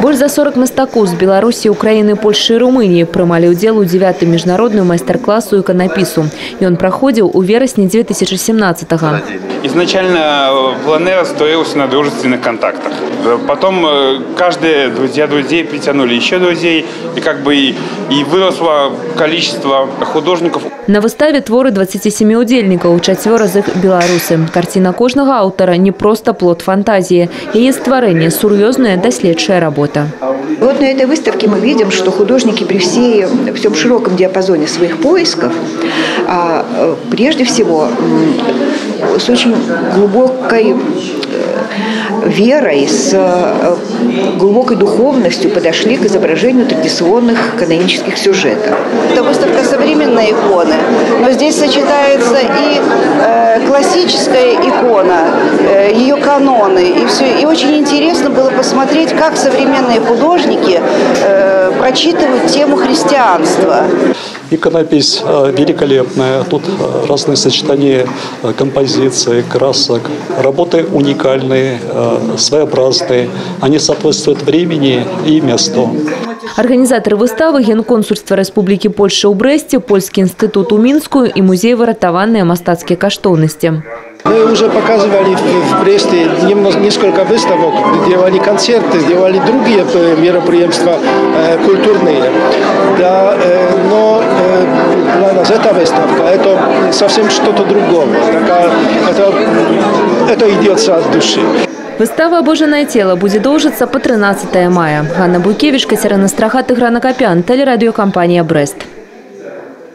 Больш за 40 мастакоў з Беларусі, Украіны, Польшчы і Румыніі прымалі ўдзел у 9-м міжнародным майстар-класу іканапісу. Ён праходзіў у верасні 2017-го. Изначально Планера строился на дружественных контактах. Потом каждые друзей притянули еще друзей, и выросло количество художников. На выставе творы 27 удзельнікаў, 4 з іх беларусы. Картина кожнага аўтара не просто плод фантазии. Яе стварэнне – сур'ёзная даследчая работа. Вот на этой выставке мы видим, что художники при всем широком диапазоне своих поисков, прежде всего с очень глубокой верой, с глубокой духовностью подошли к изображению традиционных канонических сюжетов. Это выставка современной иконы, но здесь сочетается и классическая икона, ее каноны, и все. И очень интересно было посмотреть, как современные художники прочитывают тему христианства. Иконопись великолепная, тут разные сочетания композиций, красок. Работы уникальные, своеобразные, они соответствуют времени и месту. Организаторы выставы – Генконсульство Республики Польша у Бресте, Польский институт у Минску и музей выратаванные мастацкие каштоўнасці. Мы уже показывали в Бресте несколько выставок, делали концерты, сделали другие мероприятия культурные. Но для нас эта выставка – это совсем что-то другое. Это идет от души. Выстава «Божаное тело» будет доўжыцца по 13 мая. Ганна Буйкевич, Катерина Страхат, Игра Накопян, телерадиокомпания «Брест».